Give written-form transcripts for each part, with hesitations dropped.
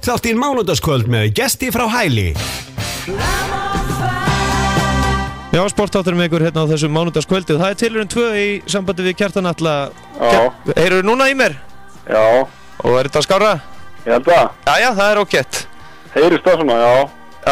Sportþátt í mánudagskvöld með gesti frá Hæli. Já, sportþáttur með ykkur hérna á þessu mánudagskvöldi. Það tilraun 2 í sambandi við Kjartan Atla. Já. Heyrðu núna í mér? Já. Og þetta skára? Ég held það. Jæja, það er ágætt. Heyrist það svona, já.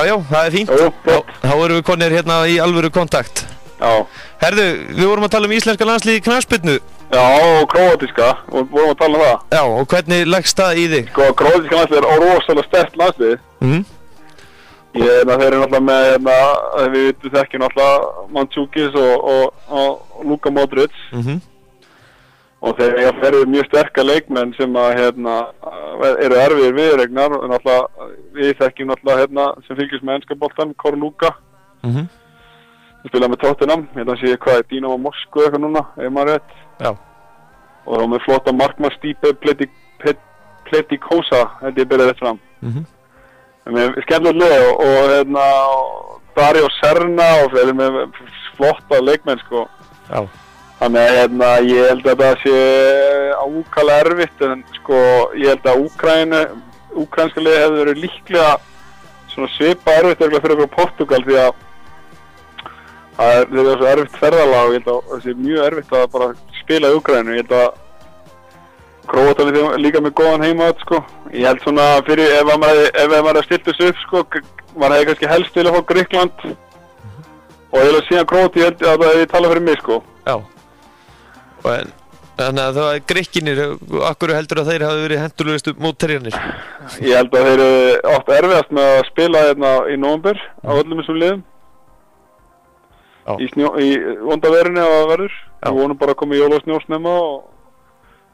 Já, það er fínt. Jú, flott. Þá erum við konir hérna í alvöru kontakt. Já. Herðu, við vorum að tala íslenska landslið í knattspyrnu. Já, og króatíska, og vorum að tala um það. Já, og hvernig leggst það í þig? Sko, króatíska landslið er rosalega sterkt landslið. Þeir eru náttúrulega með, við vitum þekkjum náttúrulega Mandžukis og Luka Modric. Og þeir eru mjög sterka leikmenn sem eru erfiðir viðureignar. Við þekkjum náttúrulega sem fylgjast með enska boltann, Korluka. Við spilaðum með Tottenham, ég sé hvað er Dínamo Moskva eitthvað núna, ef maður rétt. Já. Og þá með flotta markmann Stipe Pletikosa, held ég byrjaði rétt fram. Með skemmtilegt lið og Dario Serna og fleiri með flotta leikmenn, sko. Já. Þannig að ég held að það sé ákala erfitt, en sko, ég held að úkrænska liðið hefði verið líklega svona svipa erfitt fyrir okkur Portugal, því að það er svo erfitt ferðalag og ég held að það sé mjög erfitt að bara spila í Úkraínu. Ég held að Króatar líka með góðan heimaðat, sko. Ég held svona fyrir, ef maður stilt þessu upp, sko, maður hefði kannski helst til að fá Grikkland og ég held að síðan Króati, ég held að það hefði talað fyrir mig, sko. Já. Þannig að það er Grikkinir, akkur heldur að þeir hafi verið hentulegustu mótherjarnir? Ég held að þeir eru oft erfiðast með að spila í nóvember á öllum þessum liðum. Í vondaverinu að það verður. Við vonum bara að koma í jól og snjó snemma og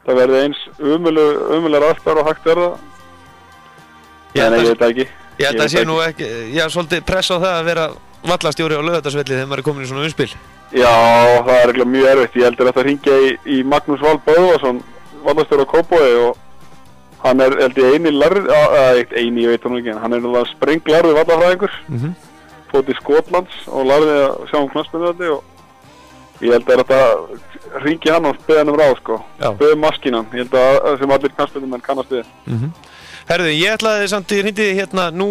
það verði eins umulegar aðstæður og hægt það. En ég veit það ekki. Ég held að sé nú ekki, svolítið press á það að vera vallastjóri á Laugardalsvelli þegar maður er komin í svona umspil. Já, það er eiginlega mjög erfitt. Ég heldur að það hringja í Magnús Val Böðvarsson, vallastjóri á Kópavogi, og hann er held ég ég veit hann ekki, en hann er springlarði vallafræðingur. Fótt í Skotlands og lærði að sjá knattspyrnu og ég held að þetta hringi hann og beða hann ráð, sko. Beða maskinan, ég held að sem allir knattspyrnumenn kannast við. Herðu, ég ætlaði samt, ég hringdi hérna, nú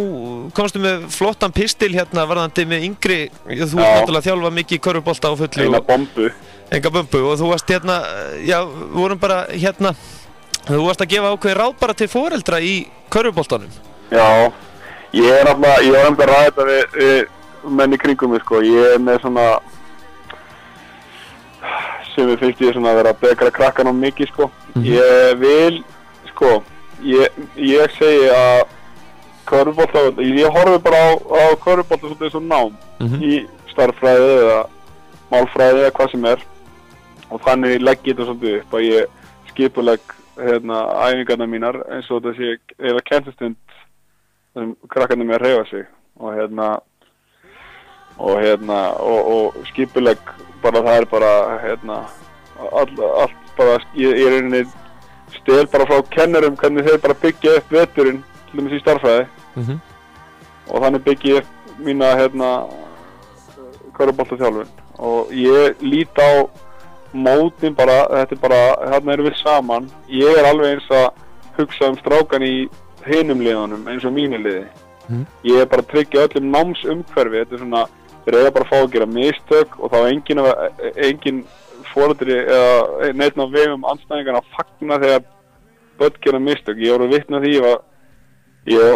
komstu með flottan pistil hérna varðandi með yngri, þú ert náttúrulega þjálfa mikið í körfubolta á fullu. Enga bombu og þú varst hérna, við vorum bara hérna, þú varst að gefa ákveði ráð bara til foreldra í körfuboltanum. Já. Ég var að ræða þetta við menn í kringum mig, sko. Ég með svona sem við finnst ég svona að vera að begra krakkan á mikið, sko. Ég vil, sko, ég segi að körfubolta, ég horfi bara á körfubolta svolítið eins og nám í starffræði eða málfræði eða hvað sem er, og þannig legg ég þetta svolítið upp að ég skipulegg æfingarnar mínar eins og þetta sé eða kennslustund sem krakkarnir með að hreyfa sig og skipulegg bara, það er bara allt bara, ég er einnig stel bara frá kennurum hvernig þeir bara byggja upp veturinn til dæmis í starffræði og þannig byggja upp mína körfuboltaþjálfun og ég lít á mótin bara, þetta er bara, hérna erum við saman, ég er alveg eins að hugsa strákan í hinum liðunum eins og mínu liði. Ég er bara að tryggja öllum námsumhverfi, þetta er svona, þeir eiga bara að fá að gera mistök og þá engin foreldri eða neitt á vegum andstæðingarna að fagna þegar börn gera mistök. Ég voru vitni að því ég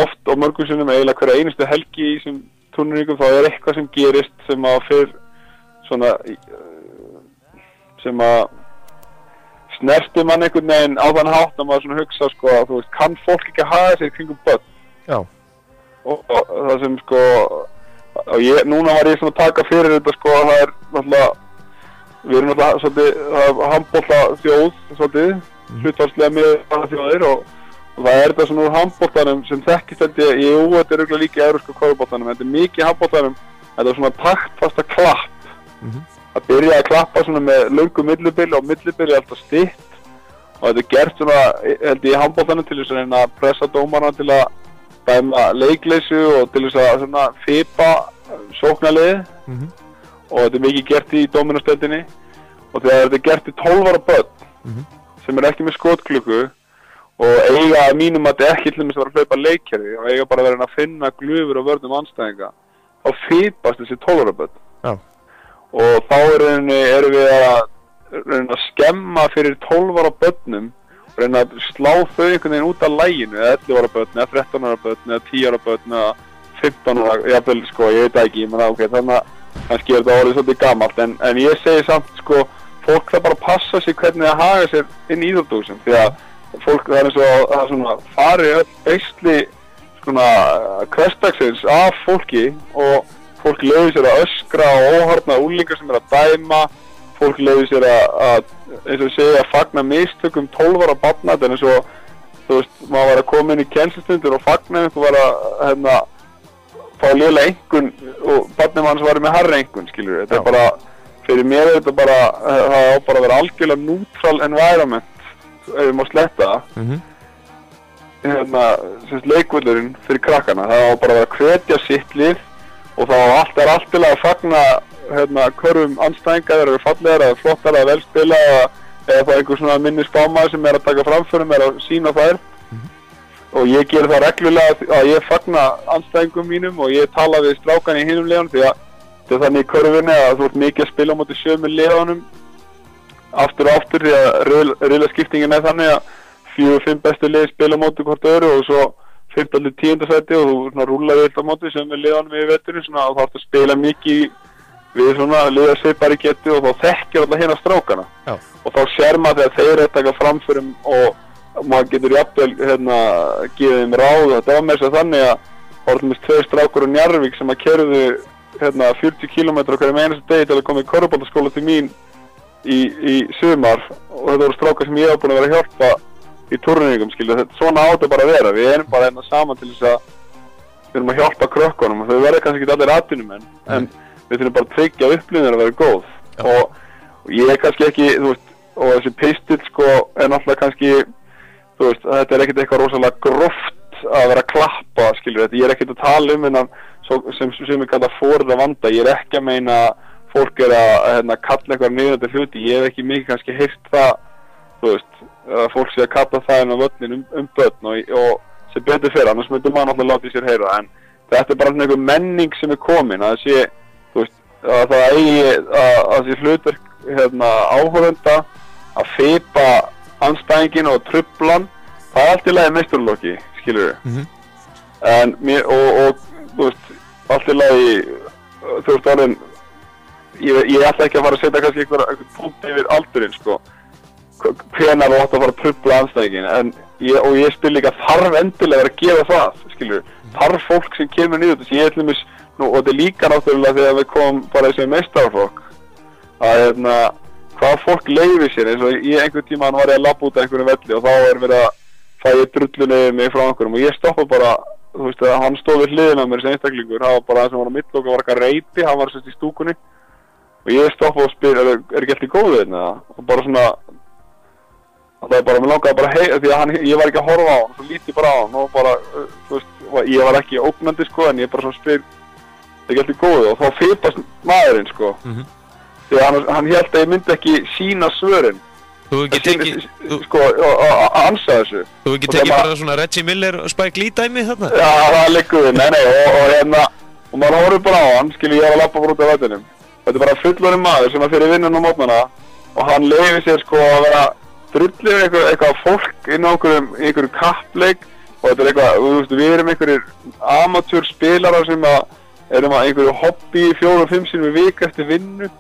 oft á mörgum sinnum eiginlega hverja einustu helgi í þessum turneringunum þá er eitthvað sem gerist sem að fyrir svona sem að snerti mann einhvern veginn á þann hátt að maður svona hugsa, sko, að þú veist, kann fólk ekki að haga sig kringum börn? Já. Og það sem, sko, og núna var ég svona að taka fyrir þetta, sko, að það er náttúrulega, við erum náttúrulega svolítið, handbolta þjóð, svolítið, hlutfallslega með það þjóðir og það er þetta svona úr handboltanum sem þekkist þetta, þetta er auðvitað líka í evrópska körfuboltanum, þetta er mikið handboltanum, þetta er svona taktfasta klapp. Að byrja að klappa svona með löngu millibili og millibili er alltaf stytt og þetta er gert svona, held ég, í handboltanum til þess að reyna að pressa dómarana til að dæma leikleysu og til þess að svona fipa sóknarliði og þetta er mikið gert í dóminastöldinni og þegar þetta er gert í 12 ára börn sem er ekki með skotklukku og eiga að mínum að þetta ekki til þess að vera að hlaupa leikkerfi og eiga bara að vera að finna glufur og vörnum andstæðinga, þá fipast þessi 12 ára börn. Já. Og þá erum við að skemma fyrir 12 ára börnum og reyna að slá þau einhvern veginn út af læginu, eða 11 ára börn, eða 13 ára börn, eða 10 ára börn, eða 15 ára, jafnvel, sko, ég veit ekki, menn ok, þannig að kannski þetta orðið svolítið gamalt, en ég segi samt, sko, fólk það bara passa sig hvernig það haga sér inn í íþróttahúsum, því að fólk það eins og það svona farið öll beisli svona hversdagsins af fólki og fólk leyfir sér að öskra og óharðna unglingar sem að dæma, fólk leyfir sér að eins og segja að fagna mistökum 12 ára barna, þetta eins og þú veist, maður var að koma inn í kennslustundir og fagna einhver var að fá lélega einhvern og barnið manns var með harri einhvern, skilur þetta er bara, fyrir mér er þetta bara það á bara að vera algjörlega neutral environment ef við má sletta leikvöllurinn fyrir krakkana, það á bara að vera að hvetja sitt lið og þá er allt til að fagna körfum andstæðinga, þeir eru fallegar eða flottar eða velspila eða það einhver svona minni spámaður sem er að taka framförum er að sína þær og ég ger það reglulega að ég fagna andstæðingum mínum og ég tala við strákan í hinum liðanum því að þetta er þannig í körfunni að þú ert mikið að spila á móti sömu liðanum aftur og aftur því að riðlaskiptingin er þannig að 4-5 bestu lið spila á móti hvort öðru og svo 15-10 sæti og þú rúlar vilt á móti sömu liðanum í veturinn svona og þá ertu að spila mikið við svona liðarsveipar í getu og þá þekkir alltaf hérna strákana og þá sér maður þegar þeir eru að taka framförum og maður getur jafnvel gefið þeim ráð og þetta var með þess að þannig að það var alltaf 2 strákur á Njarðvík sem að kerðu 40 km á hverjum einasta degi til að koma í körfuboltaskóla til mín í sumar og þetta voru strákar sem ég hef búin að vera að hjálpa í turningum, skilja, svona átt að bara vera, við erum bara saman til þess að við erum að hjálpa krökkunum og þau verða kannski ekki allir atvinnumenn en við þurfum bara að tryggja að upplifunin að vera góð og ég er kannski ekki, þú veist, og þessi pistill sko er náttúrulega kannski, þú veist, þetta er ekkert eitthvað rosalega gróft að vera að klappa, skilja, ég er ekkert að tala hennan sem við kalla forða vanda, ég er ekki að meina fólk er að kalla eitthvað niður til hluti, ég hef ekki mikið kannski heyrt það, þú veist, að fólk sé að kalla það inn á völlin börn og sem betur fyrir, annars myndum maður náttúrulega láta í sér heyra, en þetta er bara einhver menning sem er komin, að það sé, þú veist, að það eigi að sé hlutverk áhorfenda að fipa andstæðingin og truflan, það er allt í lagi meistaraloki, skilur við, en mér, og þú veist, allt í lagi, þú veist, orðin, ég ætla ekki að fara að setja kannski einhver punkt yfir aldurinn, sko, hvenar þú átt að fara að trufla andstæðingin, en ég spil líka þarf endilega að gefa það, skilur, þarf fólk sem kemur niður þessi, ég ætlum og þetta er líka náttúrulega þegar við komum bara þessi meistaraflokk, að hvað fólk leyfir sér, eins og ég einhvern tímann var ég að labba út af einhverjum velli og þá verið að fæ ég drullunni mig frá einhverjum og ég stoppa bara, þú veist að hann stóð við hliðina mér sem einstaklingur, það var bara það sem var á mittloka, var eitthvað reipi, hann var sérst í stúkunni og ég stoppa og spyr, er ekki allt í góðu þetta? Og bara svona, það er bara, mér langaði bara því að ég var ekki að horfa á hann, svo lítið bara á hann og bara, þú veist, ég var ekki ógnandi sko, en ég bara svona spyr, er ekki allt í góðu? Og þá fipast maðurinn sko, því að hann hélt að ég myndi ekki sína svörin. Þú ekki tekið, sko, að ansa þessu. Þú ekki tekið bara svona Reggie Miller og Spike Lee dæmi þarna? Já, það liggur við, nei, og maður horfir bara á hann, skilji, ég var að labba bara út af vellinum. Þetta er bara fullorðinn maður sem að fyrir vinnun á mótnana og hann leyfir sér sko að vera drullið eitthvað fólk inn á einhverjum kappleik og þetta er eitthvað, þú veist, við erum einhverjir amatörspilarar sem erum að einhverju hobby 4-5 sinnum í viku eftir vinnu,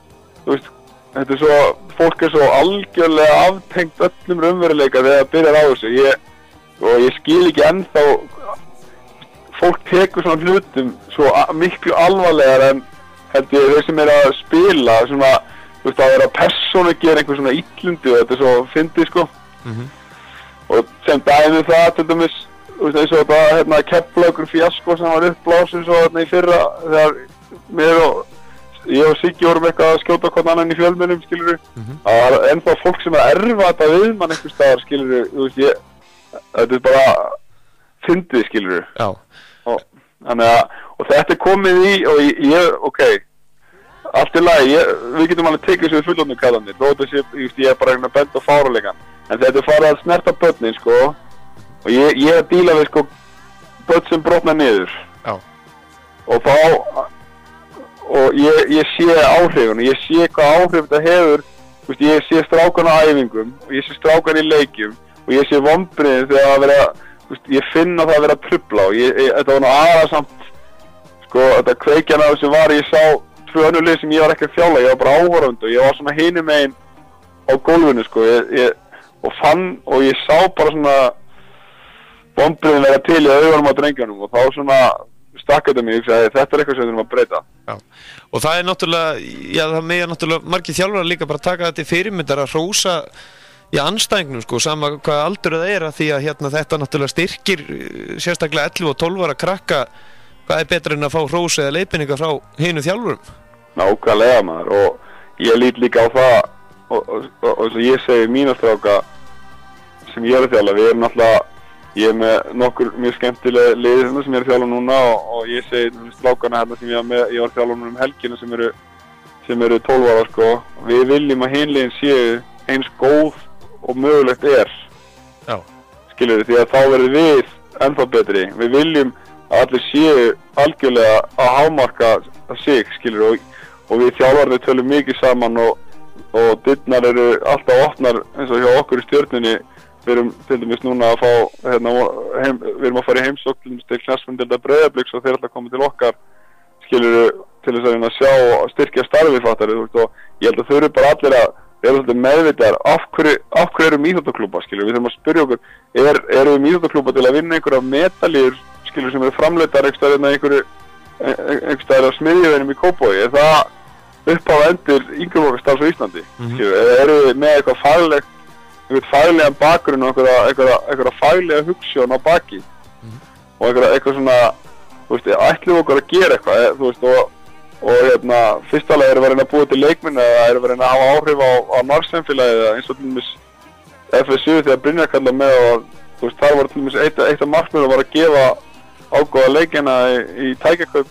þú veist, þetta er svo, fólk er svo algjörlega aftengt öllum raunveruleika þegar það byrjar á þessu, og ég skil ekki ennþá, fólk tekur svona hlutum svo miklu alvarlegar en held ég þeir sem er að spila svona, þú veist, að vera persónu gera einhver svona illundi og þetta er svo fyndið sko og sem dæmið það til dæmis, þú veist, eins og þetta Keflavíkur fjasko sem var uppblásin svo í fyrra þegar ég og Siggi vorum eitthvað að skjóta hvern annan í fjölmiðlum, skilur við, það er ennþá fólk sem er að erfa þetta við mann einhvers staðar, skilur við, þú veist, þetta er bara fyndið, skilur við. Já. Þannig að, og þetta er komið í, og ok, allt í lagi, við getum alveg tekið þessu fullorðnu kallanir, þó þessi, ég er bara að benda á fáralegan, en þetta er farið að snerta börnin, sko, og ég að díla við sko börn sem brotna niður og þá og ég sé áhrifun og ég sé hvað áhrif þetta hefur, veist, ég sé strákana á æfingum og ég sé strákana í leikjum og ég sé vonbrigðin þegar að vera, veist, ég finna það að vera að trufla og þetta var nú aðalsamt sko, þetta kveikjan af þessu var, ég sá 2 önnur lið sem ég var ekki að þjálfa, ég var bara áhorfandi og ég var svona hinum megin á gólfinu sko, og fann og ég sá bara svona vonbrigðin vera til í augunum á drengjanum og þá svona stakk þetta mig, ég sagði þetta eitthvað sem við þurfum að breyta. Já, og það náttúrulega, já það mega náttúrulega margir þjálfarar líka bara taka þetta til fyrirmyndar að hrósa anstæðingnum sko, sama hvað aldur það að því að hérna þetta náttúrulega styrkir sérstaklega 11 og 12 ára krakka, hvað betra en að fá hrós eða leiðbeiningar frá hinu þjálfurum? Nákvæmlega maður, og ég lít líka á það og eins og ég segi mína stráka sem ég að þjálfa, við erum náttúrulega ég með nokkur mjög skemmtilega liðir hérna sem ég að þjálfa núna og ég segi strákana hérna sem ég var að þjálfa helgina sem eru 12 ára sko, við viljum að hinliðin séu eins góð og mögulegt skilur því að þá verður við ennþá betri, við viljum að allir séu algjörlega að hámarka sig skilur og við þjálfarnir tölum mikið saman og dyrnar eru alltaf opnar eins og hjá okkur í Stjörnunni. Við erum til dæmis núna að fá, við erum að fara í heimsókn til Knattspyrnudeildar Breiðabliks og þeir ætla að koma til okkar, skilurðu, til þess að reyna að sjá og styrkja starfið fattari, þú veist, og ég held að þau eru bara allir að vera svolítið meðvitaðar af hverju erum íþróttaklúbbar, skilurðu, við þurfum að spyrja okkur, erum við íþróttaklúbbar til að vinna einhverja medalíur, skilurðu, sem eru framleiddar einhvers staðar á smiðjuveginum í Kópavogi, er það upphaf endur yngreflokkastarfs á Íslandi, skilurðu, eða eru við með eitthvað faglegan bakgrunn og einhverja faglega hugsjón á baki og eitthvað svona, þú veist, ætlum okkur að gera eitthvað, þú veist, og hérna, fyrstalega erum við að reyna að búa til leikmenn eða erum við að reyna að hafa áhrif á nærsamfélagið eins og til dæmis FSU þegar Brynjar kallar með og, þú veist, þar var til dæmis eitt af markmiðum var að gefa ágóða leikina í tækjakaup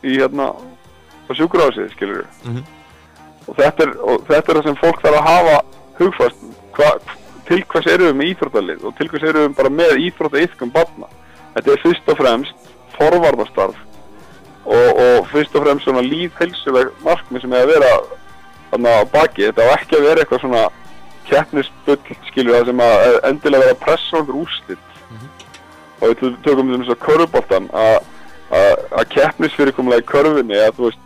í hérna á sjúkrahúsið, skilur við. Og þetta er það sem fólk þarf að hafa hugfast. Til hvers erum við með íþróttalið og til hvers erum við bara með íþróttaiðkun barna. Þetta er fyrst og fremst forvarnarstarf og fyrst og fremst svona lífheilsuleg markmið sem er að vera þarna á baki. Þetta á ekki að vera eitthvað svona keppnisbull, skilur það sem að endilega vera að pressa okkur úrslit. Og við tökum þess að körfuboltan að keppnisfyrirkomulagi í körfunni að þú veist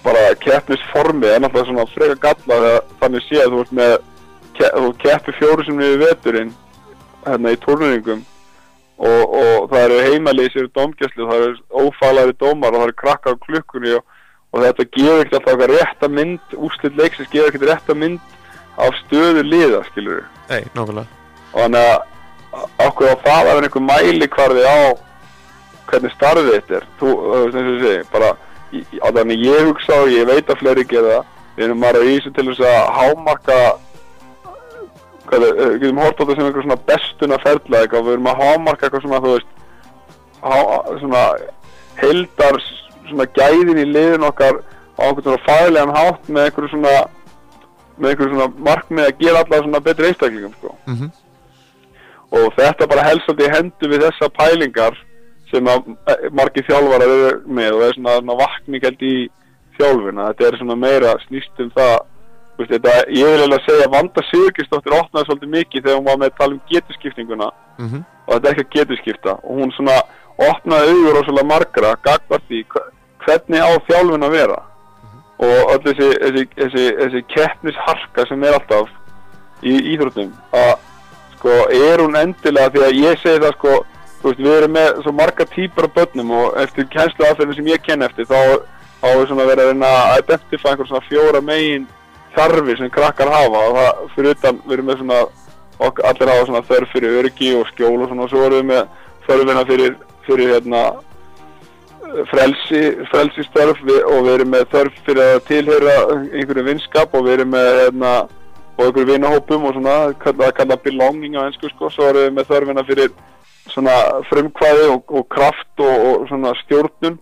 bara keppnisformi er náttúrulega svona freka galla þegar þannig sé að þú veist með þú keppir 4 sinnum yfir veturinn hérna í turnýringum og það eru heimalýsir dómgæslu, það eru ófaglæri dómar og það eru krakkar á klukkunni og þetta gefur ekkert alltaf eitthvað rétta mynd, úrslit leiksins gefur ekkert rétta mynd af stöðu liða, skilur við. Nei, nákvæmlega. Og þannig að okkur á það er einhver mælikvarði á hvernig starfið þetta er. Þú veist eins og ég segi, bara þannig ég hugsa og ég veit að fleiri gera það, við erum bara í þessu til þess að hámarka við getum hort á þetta sem einhver svona bestuna ferla eitthvað, við erum að hámarka eitthvað svona, þú veist, svona heildar svona gæðin í liðin okkar á einhvern svona faglegan hátt með einhverju svona markmið að gera alla svona betri einstaklingum, sko. Og þetta bara helst svolítið í hendur við þessa pælingar sem að margir þjálfarar eru með og það er svona vakning held í þjálfuna, þetta er svona meira snýst það. Veist, ég vil eiginlega segja að Vanda Sigurgeirsdóttir opnaði svolítið mikið þegar hún var með að tala getuskiptinguna og þetta er ekki að getuskipta og hún svona opnaði augur á svolítið margra gagnvart því hvernig á þjálfun að vera og öll þessi keppnisharka sem er alltaf í íþróttum að sko hún endilega því að ég segi það sko þú veist við erum með svo marga típar af börnum og eftir kennsluaðferðinu sem ég kenn eftir þá er svona verið að reyna að identify einhver svona 4 megin þarfir sem krakkar hafa og það fyrir utan við erum með svona allir hafa svona þörf fyrir öryggi og skjól og svona og svo erum við með þörfina fyrir hérna frelsistörf og við erum með þörf fyrir að tilheyra einhverjum vinskap og við erum með hérna og einhverjum vinahópum og svona að kalla belonging á ensku sko svo erum við með þörfina fyrir svona frumkvæði og kraft og svona stjórnun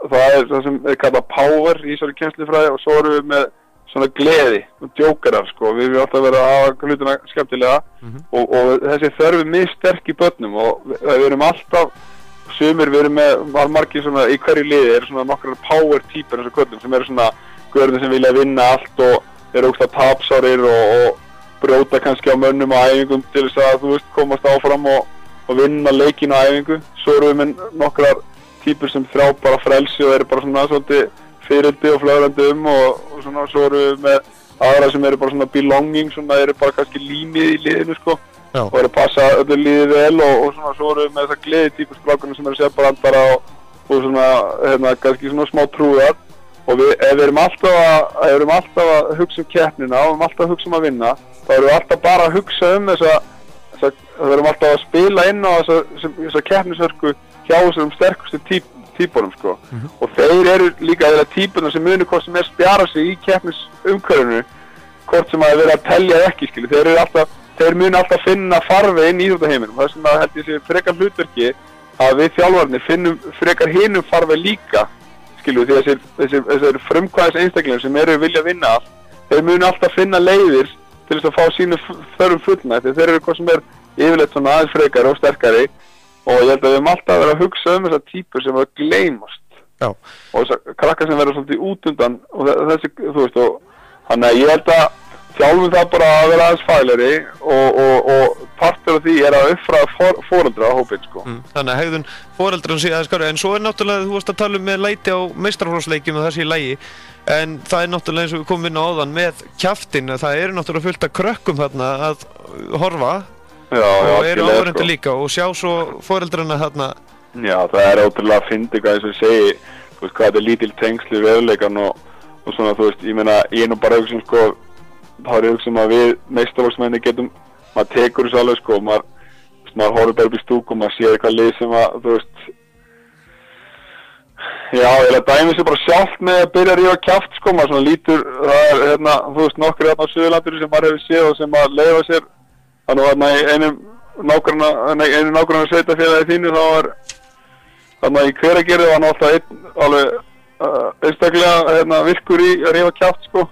það er það sem er kallað power í þessari kennslufræði og svo erum við með svona gleði og djókarar sko, við viljum alltaf vera að hafa hlutina skemmtilega og þessi þörfi missterk í börnum og við erum alltaf sumir, við erum með margir svona í hverju liði eru svona nokkrar power típur eins og köllum sem eru svona görðir sem vilja vinna allt og eru ógeðslega tapsárir og brjóta kannski á mönnum á æfingum til þess að þú veist komast áfram og vinna leikinn á æfingu. Svo erum við með nokkrar típur sem þrá bara frelsi og eru bara svona svolítið fyrildi og flögrandi og svona, svo erum við með aðra sem eru bara svona belonging, svona eru bara kannski límið í liðinu sko. Já. Og eru að passa öllu liðið vel og svona, svo erum við með þessa gleði típur strákunum sem eru separandara og svona, kannski svona smá trúðar og við erum alltaf að hugsa keppnina og við erum alltaf að hugsa að vinna, þá erum við alltaf bara að hugsa við erum alltaf að spila inn á þessa keppnisörku hjá þessum sterkustu típunum sko. Og þeir eru líka þeirra típuna sem munu hvort sem spjara sig í keppnisumhverfinu hvort sem að vera að telja ekki skilu. Þeir munu alltaf finna farveg inn í íþróttaheiminum. Þess vegna held ég sé frekar hlutverki að við þjálfarnir finnum frekar hinum farveg líka skilu, því að þessir frumkvæðis einstaklingar sem eru vilja vinna allt, þeir munu alltaf finna leiðir til þess að fá sínu þörfum fullnægt. Þeir eru hvað sem yfirleitt svona aðeins frekari og sterkari og ég held að við höfum alltaf verið að hugsa þessar típur sem að gleymast. Já. Og þessar krakkar sem verður svolítið út undan og þessi, þú veist, og þannig að ég held að þjálfum það bara að vera aðeins faglegri og partur af því að uppfræða foreldra á hópinn sko. Þannig að hegðun foreldran sé aðeins skári, en svo náttúrulega þú varst að tala með læti á meistaraflokksleikjum og það sé í lagi, en það náttúrulega eins og við komum inn á áðan með kjaftinn, það eru náttúrulega fullt af krökkum þarna að horfa. Já, og eru áhorfendur líka og sjá svo foreldrana þarna. Já, það ótrúlega fyndið hvað eins og ég segi, þú veist hvað þetta lítil tengsli við veruleikann og svona, þú veist, ég meina, ég nú bara hugsa sko, þá ég hugsa að við meistaraflokksmenni getum, maður tekur þessu alveg sko, maður horfir bara upp í stúku og maður sér eitthvað lið sem að, þú veist, já, ég dæmi sér bara sjálft með að byrja að rífa kjaft sko, maður svona lítur, það hérna, þú veist, nokkri hérna á Suðurlandinu sem maður hefur séð og sem að leyfa sér. Þannig að í einu nágranna sveitafélagi þínu þá var þarna í Hveragerði var hann alltaf alveg einstaklega virkur í að rífa kjaft sko.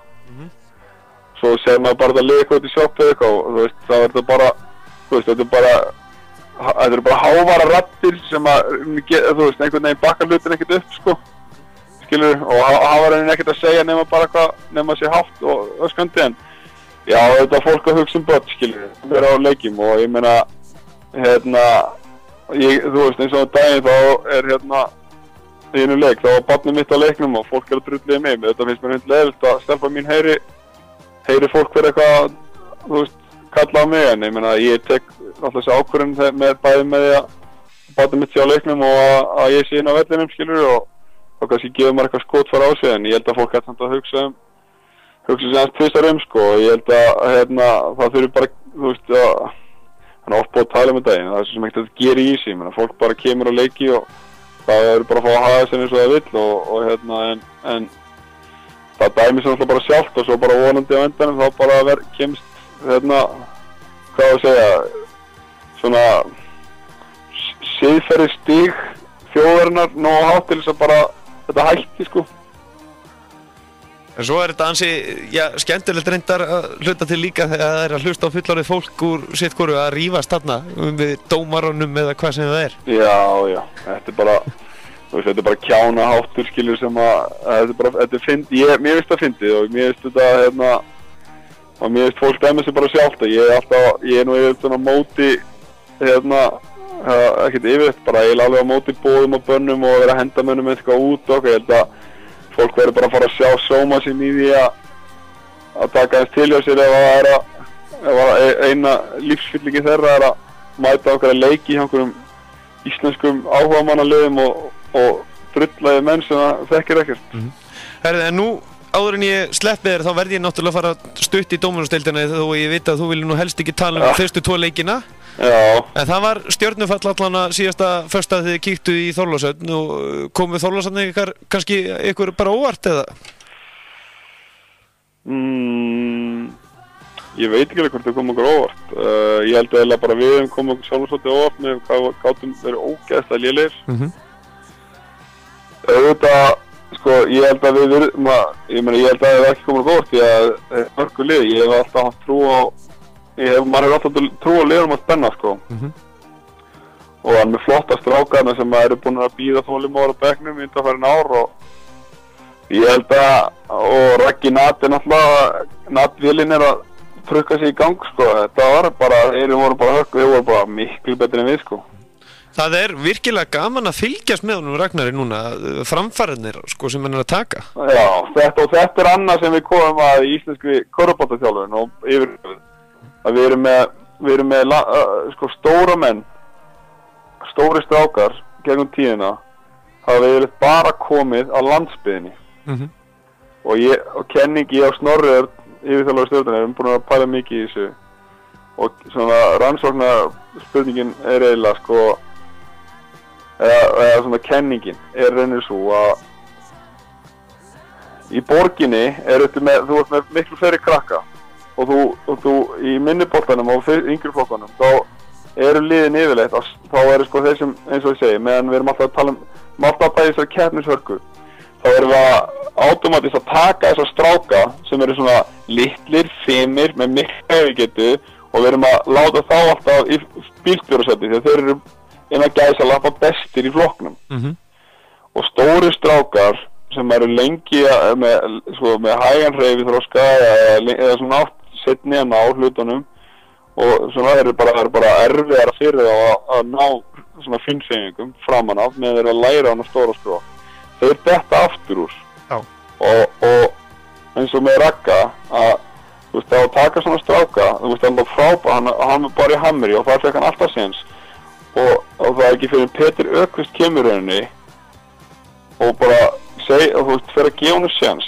Svo sér maður bara að liða eitthvað út í sjoppu eða eitthvað og þú veist, það er þetta bara, þú veist, þetta eru bara hávara raddir sem að, þú veist, einhvern veginn bakkar hlutin ekkert upp sko, skilur, og hávarinn ekkert að segja nema bara hvað, nema sé hátt og öskandi en já, þetta fólk að hugsa börn, skilur, vera á leikjum og ég meina, þú veist, eins og á daginn þá í einu leik, þá var barnið mitt á leiknum og fólk að drulliði mig, þetta finnst mér leiðilegt að stelpa mín heyri fólk fyrir eitthvað, þú veist, kalla á mig, en ég meina, ég tek alltaf þessi ákvörðun bæði með því að barnið mitt sé á leiknum og að ég sé inn á vellinum, skilur, og kannski gefur maður eitthvað skotfæri á sig, en ég held að fólk ætti að hugsa sér hans tvistar sko og ég held að það þurfi bara, þú veist, hann oft búið að tala með daginn, það er sem ekkert að gera í sig, menn að fólk bara kemur á leiki og það er bara að fá að hafa sér eins og það vill og en það dæmi sem alltaf bara sjálft og svo bara vonandi á endanum þá bara kemst, hvað að segja, svona siðferðisstig þjóðarinnar nógu hátt til þess að bara þetta hætti sko. En svo þetta ansi, já, skemmtilegt reyndar að hluta til líka þegar það að hlusta á fullorðið fólk úr sitt hvoru að rífast þarna við dómarunum eða hvað sem það er. Já, þetta bara, þú veist, þetta bara kjána háttur skilur sem þetta fyndi, mér finnst það fyndið og mér finnst þetta, og mér finnst fólk dæmi sig bara sjálft að ég nú yfir svona móti, ekkert yfir, bara eiginlega alveg á móti boðum og bönnum og vera að henda mönnum eitthvað út og ég held að fólk verður bara að fara að sjá sóma sín í því að taka eins til hjá sér ef eina lífsfyllingi þeirra er að mæta okkar að leiki hjá einhverjum íslenskum áhugamannaliðum og drullaði menn sem það þekkir ekkert. Herði, en nú áður en ég sleppi þér þá verð ég náttúrulega að fara stutt í dómaradeildina þó ég veit að þú viljum nú helst ekki tala fyrstu 2 leikina. Já. En það var stjörnufall allan að síðasta föstudag þegar þið kíktu í Þorlákshöfn og komu Þorlákshöfn kannski ykkur bara óvart eða? Ég veit ekki hvort það kom okkur óvart. Ég held að bara við kom okkur sjálfur svolítið óvart með hvað gátum verið ógeðslega lélegir. Auðvitað, sko, ég held að ég held að það er ekki komin góð því að mörgu lið, ég hef alltaf haft trú á maður hefur alltaf trú á liðum að spenna, sko. Og hann með flotta strákarna sem eru búin að bíða þolinmóður á bekknum í undanfarin ár og ég held og Raggi Nat náttúrulega, Nat-vélinn að trukka sig í gang, sko. Þetta var bara, þeir voru bara miklu betri en við, sko. Það er virkilega gaman að fylgjast með honum Ragnari núna, framfarirnir, sko, sem hann að taka. Já, þetta annað sem við komum að í íslenskri körfuboltaþjálfun og yfir að við erum með sko, stóra menn, stóri strákar gegnum tíðina hafa við bara komið á landsbyggðinni og kenningi á Snorri yfirþjálfari Stjörnunnar erum búin að pæla mikið í þessu og svona rannsókna spurningin er eiginlega sko eða svona kenningin reynir svo að í borginni þú ert með miklu fleiri krakka og þú í minniboltanum og yngri flokkanum þá eru liðin yfirleitt, þá eru sko þeir sem, eins og ég segi, meðan við erum alltaf að tala alltaf að bæði þessar keppnishörku, þá erum við automatist að taka þessar stráka sem eru svona litlir, fimir, með miklu öfgetu og við erum að láta þá alltaf í bílstjórasæti því að þeir eru innan gæsalappa bestir í flokknum. Og stóri strákar sem eru lengi með hægan hreyfi þroska eða svona setni að ná hlutunum og svona það eru bara erfiðara fyrir þá að ná svona finnfengingum framan af með þeir að læra hann að stóra skrúa. Þeir detta aftur úr. Já. Og eins og með Ragga að taka svona stráka, hann var frábær, hann var bara í hamri og það fekk hann alltaf séns og það er ekki fyrir Petur Ökvist kemur henni og bara fyrir að gefa henni séns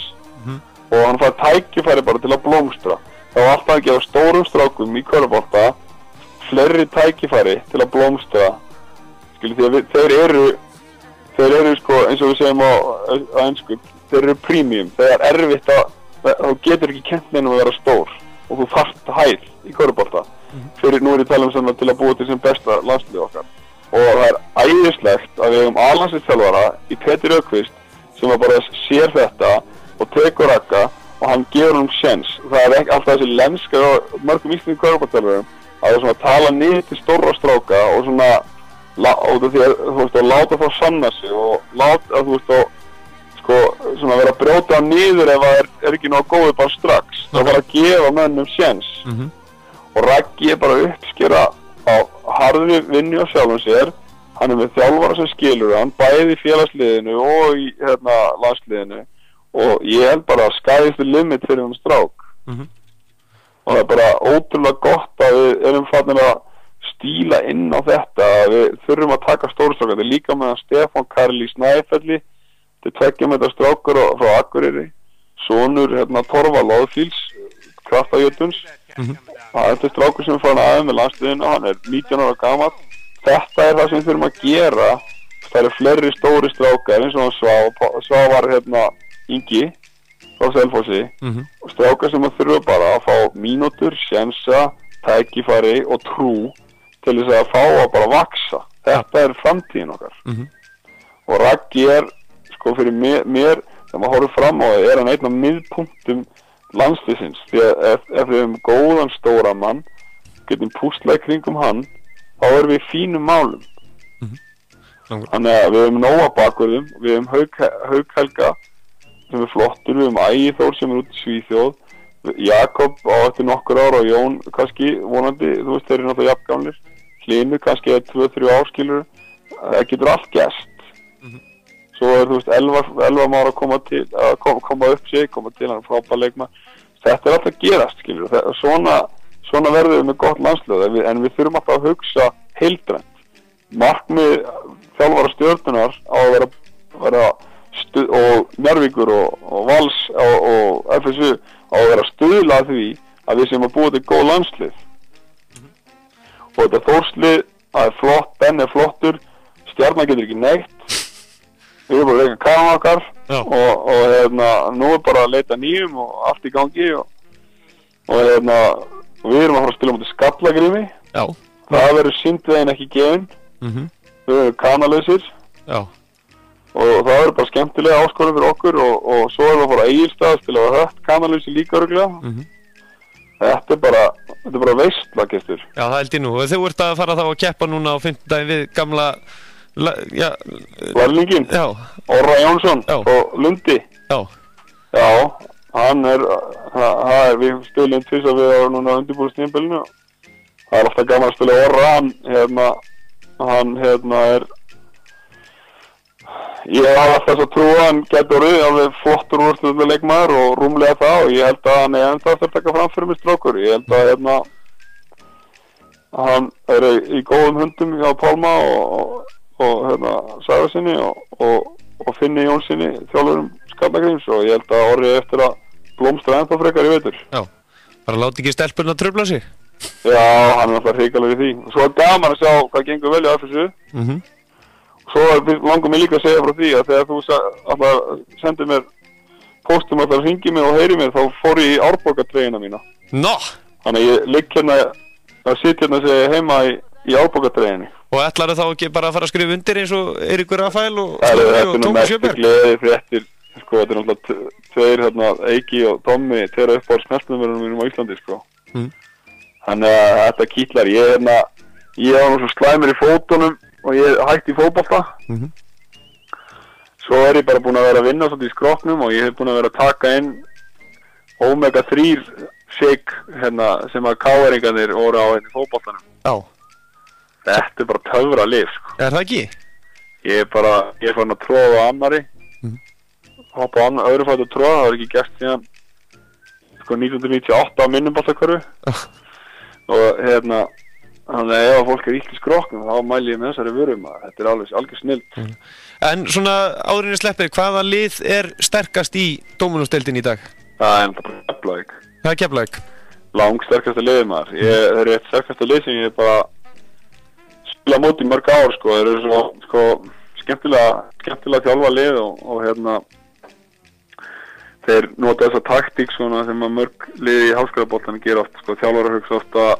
og hann fær tækifæri bara til að blómstra. Það var alltaf að gefa stórum strákum í körfubolta fleiri tækifæri til að blómstra. Því að þeir eru sko, eins og við segjum á ensku, þeir eru premium. Það er erfitt þú getur ekki kennt neinum að vera stór og þú þarft hæð í körfubolta. Nú er ég talað svona til að búa til sem besta landslið okkar. Og það er æðislegt að við hefum A-landsliðsþjálfara í Petur Ökvist sem bara sér þetta og tekur Ragga og hann gefur honum séns. Það er ekki alltaf þessi lenska og mörgum íslenskum körfuboltaþjálfurum að það svona tala niður til stóra stráka og svona láta þá sanna sig og láta svona vera að brjóta niður ef það er ekki nóg góðið bara strax. Það var að gefa mönnum séns. Og Raggi er bara uppskera á harðri vinnu á sjálfum sér. Hann er með þjálfara sem skilur hann bæði í félagsliðinu og í landsliðinu. Og ég held bara að sky's the limit fyrir strák. Og það er bara ótrúlega gott að við erum farnir að stíla inn á þetta. Við þurfum að taka stóru strákar. Þetta er líka með Stefán Karl í Snæfelli. Þetta er 2 metra strákur frá Akureyri. Sonur Torfa Loðfíls, Kraftajötuns. Þetta er strákur sem er farin aðeins með landsliðinu. Hann er 19 ára gamall. Þetta er það sem við þurfum að gera. Það eru fleiri stóri strákar eins og hann Svavar Ingi frá Selfossi og strákar sem þurfa bara að fá mínútur, sénsa, tækifæri og trú til þess að fá að bara vaksa. Þetta er framtíðin okkar. Og Raggi er sko fyrir mér þegar maður horfir fram á það hann einn af miðpunktum landsliðsins því að ef við hefum góðan stóra mann getum púslað kringum hann þá erum við í fínum málum. Þannig að við hefum Nóa bakverðum, við hefum Hauk Helga sem er flottur, við hefum Ægir sem er út í Svíþjóð, Jakob á eftir nokkur ára og Jón kannski vonandi, þeir eru náttúrulega jafngamlir, Hlynur kannski 2-3 áskilur, það getur allt gerst. Svo er Elvar Már að koma upp sig, koma til hann frábær leikmaður. Þetta er alltaf að gerast, skilur. Svona verður við með gott landslið, en við þurfum alltaf að hugsa heildrænt. Markmið þjálfara Stjörnunnar á að vera og Njarðvíkur og Vals og FSU á að vera stuðla að því að við sem að búa til góð landslið. Og þetta Þórslið, það er flott, Ben er flottur, Stjarnan getur ekki neitt. Við erum bara að reyka kannan okkar og nú er bara að leita nýjum og allt í gangi og við erum að fara að spila mútið Skallagrimi. Það verður sýnt veginn ekki gefinn. Við erum kanalausir. og það er bara skemmtilega áskorun fyrir okkur og svo erum við að fara á Egilsstað að spila á Hött, Kanalhúsi líka örugglega. Þetta er bara veistla, Gestur. Já, það held ég nú. Og þú ert að fara þá að keppa núna á 5. daginn við gamla, lærlinginn. Já. Orra Jónsson og Lundi. Já. Já, hann við spilum tvisvar við á núna undirbúningstímabilinu. Það er alltaf gaman að spila Orra, hann ég hef alltaf svo trú að hann getur orðið alveg flottur úrsliðlega leikmaður og rúmlega það og ég held að hann ennþá eftir að taka fram fyrir mig strákur. Ég held að hann er í góðum höndum hjá Pálma og Sævarsinni og Finni Jónssoni, þjálfurum Skallagríms og ég held að Orri eftir að blómstra ennþá frekar í vetur. Já, bara láti ekki stelpurna trufla sig. Já, hann er alltaf hrikalegur í því. Og svo er gaman að sjá hvað gengur vel í AFSU. Svo langar mig líka að segja frá því að þegar þú alltaf sendir mér póstum alltaf hringi mig og heyri mér þá fór ég í Árborgartreyjuna mína. Nó! Þannig að ég ligg hérna að sitja hérna segja heima í Árborgartreyjunni. Og ætlarðu þá ekki bara að fara að skrifa undir eins og Eiríkur Rafael og Tómas Sjöberg? Þetta er nú gleði fréttir, sko, þetta er náttúrulega tveir hérna, Eiki og Tommi, þeir eru upp á snartnumverunum mínum á Íslandi, sko. Þannig að þetta kýtlar, ég var nú svo slæmur í fótunum og ég hætti í fótbolta. Svo er ég bara búinn að vera að vinna svolítið í skrokknum og ég hef búinn að vera að taka inn Omega 3 shake sem að KR-ingarnir voru á í fótboltanum. Já. Þetta er bara töfra lyf, sko. Er það ekki? Ég er farin að tróða á annari. Hoppa á öðru fætt að tróða, það var ekki gert síðan 1998 á minnumboltakörfu. Og þannig að ef fólk er illt í skrokknum þá mæli ég með þessari vörum að þetta er algjör snilld. En svona áðurinni sleppið, hvaða lið er sterkast í Dóminósdeildinni í dag? Það er bara Keflavík. Það er Keflavík? Langsterkasta liðið maður. Það er eitt sterkasta lið sem ég bara spila mót í mörg ár sko. Það eru svo skemmtilega þjálfa lið og þeir nota þessa taktík svona sem að mörg lið í háskólaboltanum gera oft sko. Þjálfarar hugsa oft að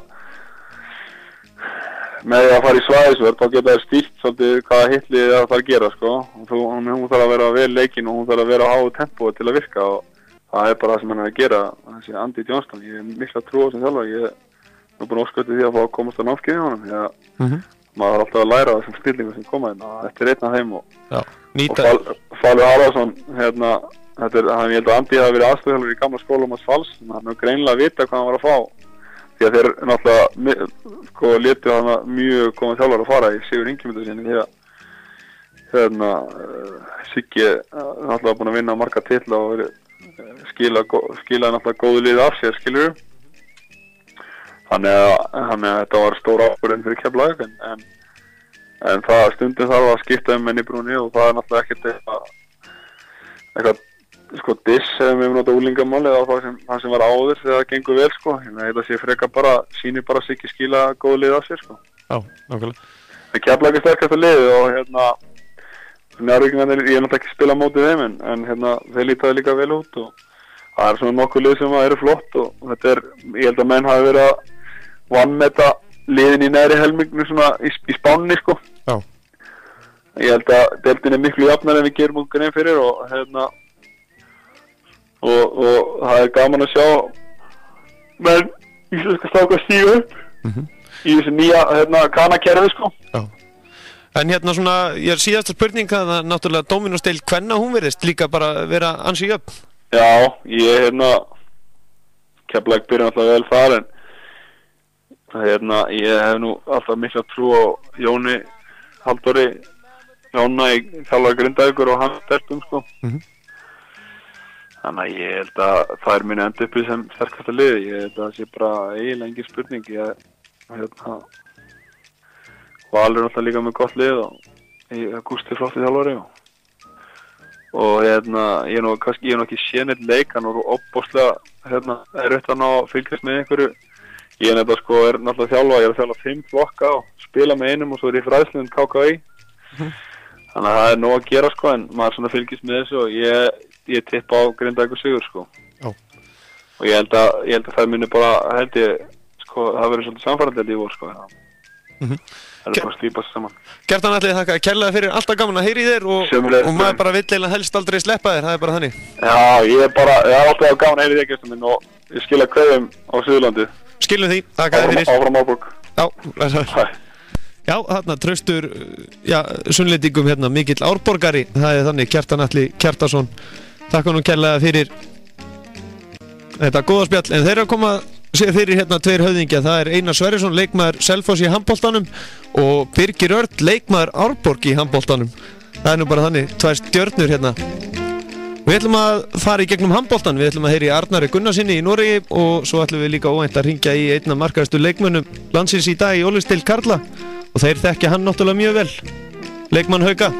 með að fara í svæðisverð þá geta þær stýrt svolítið hvaða hitlið það þarf að gera sko. Hún þarf að vera vel leikinn og hún þarf að vera á háu tempói til að virka og það er bara það sem hann er að gera. Þessi Andy Johnston, ég er mikla trú á sem þjálfari. Ég er búinn að óska eftir því að fá að komast á námskeið hjá honum því að maður þarf alltaf að læra þessum stillingum sem koma inn og þetta er einn af þeim og Falur Haraldsson ég held að Andy hafi verið aðstoðarþjálfari í gamla skólum hans Fals hann hefur greinilega vita hvað hann var að fá því að þeir náttúrulega létu hana mjög góðan þjálfara að fara í Sigur Ingimundar sinni því að Siggi náttúrulega búinn að vinna marga titla og skila náttúrulega góðu lið af sér skilur þannig að þetta var stór ákvörðun fyrir Keflavík en það stundum þarf að skipta menn í brúni og það er náttúrulega ekkert diss hefum við notað úlingamáli eða það sem var áður þegar það gengur vel sko. Þetta sé frekar bara, sýnir bara Siggi skila góð lið af sér sko. Já, nákvæmlega. Það Keflavík er sterkasta liðið og Njarðvíkingarnir, ég er náttúrulega ekki að spila á móti þeim en þeir lítaði líka vel út og það er svona nokkuð lið sem eru flott og þetta ég held að menn hafi verið að vanmeta liðin í neðri helmingnu svona í Spánni sko. Já. Ég held að deildin er miklu jafnar en við gerum okkur einn fyrir og það er gaman að sjá menn íslenska strákar stíga upp í þessu nýja kanakerfi sko. Já. En svona, ég er síðasta spurning að náttúrulega Dóminósdeild kvenna hún verðist líka bara vera ansi jöfn. Já, ég Keflavík byrja alltaf vel þar en ég hef nú alltaf mikla trú á Jóni Halldóri Jóna í þjálfara Grindavíkur og hans sterkum sko. Þannig að ég held að það er minni enda uppi sem sterkasta liði. Ég held að það sé bara eiginlega engin spurning. Valur er alltaf líka með gott lið og Gústi flotti þjálfari og ég er nú ekki séð neitt leik, hann var opbóðslega erfitt að ná að fylgjast með einhverju. Ég er náttúrulega þjálfa, ég er að þjálfa 5 flokka og spila með einum og svo er ég fræðsluðum KKÍ. Þannig að það er nóg að gera sko en maður svona fylgist með þessu og ég tippa á Grindavíkur sigur sko. Já. Og ég held að það muni bara það verður svolítið samfærandi í vor sko. Það er bara að slípa sig saman. Kjartan Atli, þakka kærlega fyrir, alltaf gaman að heyra í þér og maður bara vill eiginlega helst aldrei sleppa þér, það er bara þannig. Já, ég er alltaf gaman að heyra í þér, gestur minn, og ég skilja kveðjum á Suðurlandi. Skiljum því, þakka þér fyrir. Áfram Árborg. Já, já, þarna traustur, sunnlendingum hérna, mikill Árborgari, það er þannig, Kjartan Atli Kjartason, þakka nú kærlega fyrir þetta góða spjall, en þeir eru að koma sér fyrir hérna tveir höfðingja, það er Einar Sverrisson, leikmaður Selfoss í handboltanum og Birgir Örn, leikmaður Árborg í handboltanum. Það er nú bara þannig, tvær stjörnur hérna. Við ætlum að fara í gegnum handboltan, við ætlum að heyra í Arnari Gunnarsinni í Noregi og svo ætlum við líka óvænt að hringja í einna markahæstu leikmönnum landsins í dag í Ólafsdeild karla og þeir þekkja hann náttúrulega mjög vel, leikmann Hauka.